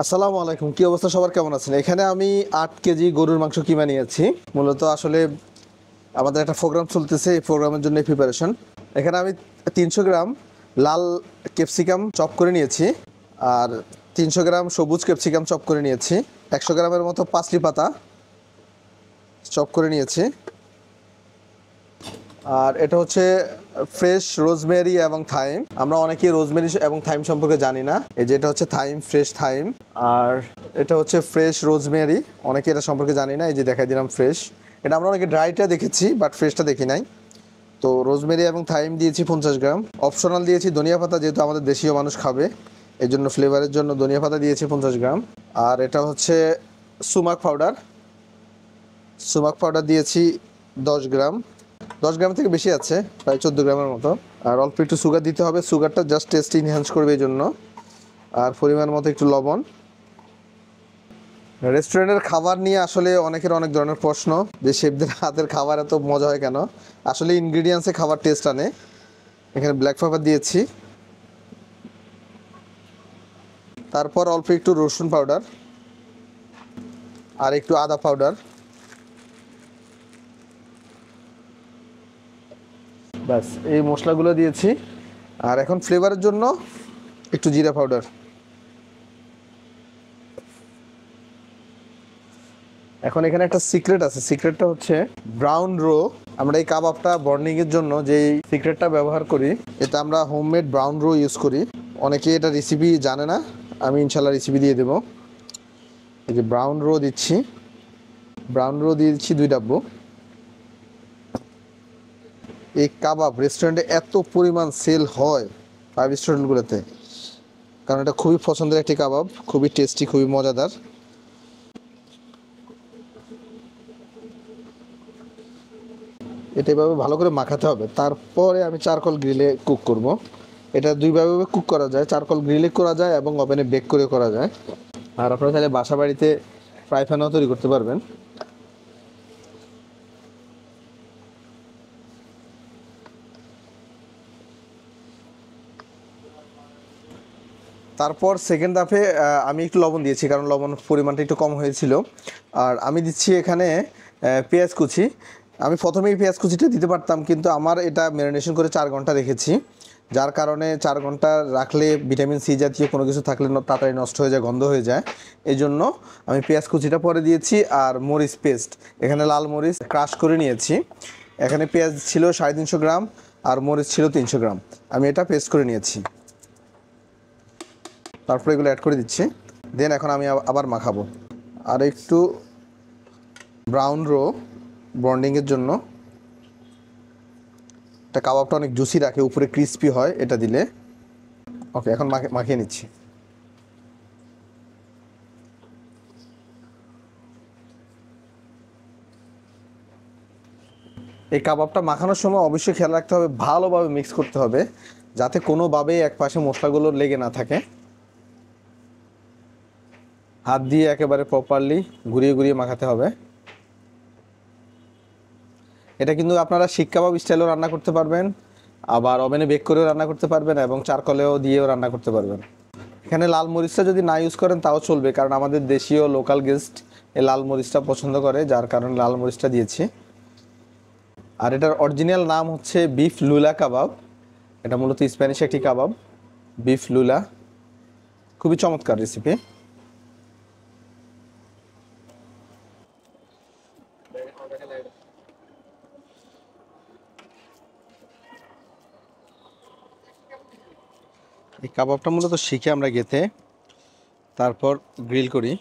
আসসালামু আলাইকুম, কি অবস্থা সবার, কেমন আছেন? এখানে আমি 8 কেজি গরুর মাংস কিনে নিয়েছি। মূলত আসলে আমাদের একটা প্রোগ্রাম চলতেছে, এই প্রোগ্রামের জন্য প্রিপারেশন। এখানে আমি 300 গ্রাম লাল ক্যাপসিকাম চপ করে নিয়েছি, আর 300 গ্রাম সবুজ ক্যাপসিকাম চপ করে নিয়েছি। 100 গ্রামের মতো পাঁচলি পাতা চপ করে নিয়েছি। আর এটা হচ্ছে ফ্রেশ রোজমেরি এবং থাইম। আমরা অনেকেই রোজমেরি এবং থাইম সম্পর্কে জানি না। এই যে এটা হচ্ছে থাইম, ফ্রেশ থাইম। আর এটা হচ্ছে ফ্রেশ রোজমেরি, অনেকে এটা সম্পর্কে জানি না। এই যে দেখাই দিলাম ফ্রেশ। এটা আমরা অনেকে ড্রাইটা দেখেছি, বাট ফ্রেশটা দেখি নাই। তো রোজমেরি এবং থাইম দিয়েছি 50 গ্রাম। অপশনাল দিয়েছি ধনিয়া পাতা, যেহেতু আমাদের দেশীয় মানুষ খাবে, এই জন্য ফ্লেভারের জন্য ধনিয়া পাতা দিয়েছি 50 গ্রাম। আর এটা হচ্ছে সুমাক পাউডার। সুমাক পাউডার দিয়েছি 10 গ্রাম। 10 গ্রাম থেকে বেশি আছে, প্রায় 14 গ্রামের মতো। আর অল্প একটু সুগার দিতে হবে, সুগারটা জাস্ট টেস্ট ইনহ্যান্স করবে এই জন্য। আর পরিমাণ মতো একটু লবণ। রেস্টুরেন্টের খাবার নিয়ে আসলে অনেকের অনেক ধরনের প্রশ্ন, যে শেফদের হাতের খাবার এত মজা হয় কেন। আসলে ইনগ্রিডিয়েন্টসে খাবার টেস্ট আনে। এখানে ব্ল্যাক পেপার দিয়েছি, তারপর অল্প একটু রসুন পাউডার আর একটু আদা পাউডার। ব্যাস, এই মশলাগুলো দিয়েছি। আর এখন ফ্লেভারের জন্য একটু জিরা পাউডার। এখন এখানে একটা সিক্রেট আছে, সিক্রেটটা হচ্ছে ব্রাউন রো। আমরা এই কাবাবটা বর্নিংয়ের জন্য যেই সিক্রেটটা ব্যবহার করি, এটা আমরা হোমমেড ব্রাউন রো ইউজ করি। অনেকে এটা রেসিপি জানে না, আমি ইনশাল্লাহ রেসিপি দিয়ে দেবো। এই যে ব্রাউন রো দিচ্ছি, ব্রাউন রো দিয়ে দিচ্ছি 2 ডাব্বু। এই কাবাব রেস্টুরেন্টে এত পরিমাণ সেল হয় 5 স্টার হোটেলগুলোতে, কারণ এটা খুবই পছন্দের একটি কাবাব, খুবই টেস্টি, খুবই মজাদার। এটা এভাবে ভালো করে মাখাতে হবে, তারপরে আমি চারকোল গ্রিলে কুক করব। এটা দুইভাবে কুক করা যায়, চারকোল গ্রিলে করা যায় এবং ওভেনে বেক করে করা যায়। আর আপনারা চাইলে বাসা বাড়িতে ফ্রাই প্যানও তৈরি করতে পারবেন। তারপর সেকেন্ড ধাপে আমি একটু লবণ দিয়েছি, কারণ লবণ পরিমাণটা একটু কম হয়েছিল। আর আমি দিচ্ছি এখানে পেঁয়াজ কুচি। আমি প্রথমেই পেঁয়াজ কুচিটা দিতে পারতাম, কিন্তু আমার এটা ম্যারিনেশন করে 4 ঘন্টা রেখেছি, যার কারণে 4 ঘন্টা রাখলে ভিটামিন সি জাতীয় কোনো কিছু থাকলে তাড়াতাড়ি নষ্ট হয়ে যায়, গন্ধ হয়ে যায়। এই জন্য আমি পেঁয়াজ কুচিটা পরে দিয়েছি। আর মরিচ পেস্ট, এখানে লাল মরিচ ক্রাশ করে নিয়েছি। এখানে পেঁয়াজ ছিল 350 গ্রাম আর মরিচ ছিল 300 গ্রাম, আমি এটা পেস্ট করে নিয়েছি। তারপরে এগুলো অ্যাড করে দিচ্ছি। দেন এখন আমি আবার মাখাবো। আর একটু ব্রাউন রো বন্ডিংয়ের জন্য, এটা কাবাবটা অনেক জুসি রাখে, উপরে ক্রিস্পি হয় এটা দিলে। ওকে, এখন মাখিয়ে নিচ্ছি। এই কাবাবটা মাখানোর সময় অবশ্যই খেয়াল রাখতে হবে, ভালোভাবে মিক্স করতে হবে, যাতে কোনোভাবেই এক পাশে মশলাগুলো লেগে না থাকে। হাত দিয়ে একেবারে প্রপারলি ঘুরিয়ে ঘুরিয়ে মাখাতে হবে। এটা কিন্তু আপনারা শিক কাবাব স্টাইলেও রান্না করতে পারবেন, আবার ওভেনে বেক করেও রান্না করতে পারবেন, এবং চারকোলেও দিয়েও রান্না করতে পারবেন। এখানে লাল মরিচটা যদি না ইউজ করেন তাও চলবে, কারণ আমাদের দেশীয় লোকাল গেস্ট এই লাল মরিচটা পছন্দ করে, যার কারণে লাল মরিচটা দিয়েছি। আর এটার অরিজিনাল নাম হচ্ছে বিফ লুলা কাবাব। এটা মূলত স্প্যানিশ একটি কাবাব, বিফ লুলা। খুবই চমৎকার রেসিপি। এই কাবাবটা মূলত শিখে আমরা গেতে, তারপর গ্রিল করি,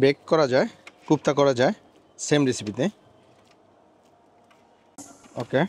বেক করা যায়, কুপ্তা করা যায়, সেম রেসিপিতে। ওকে।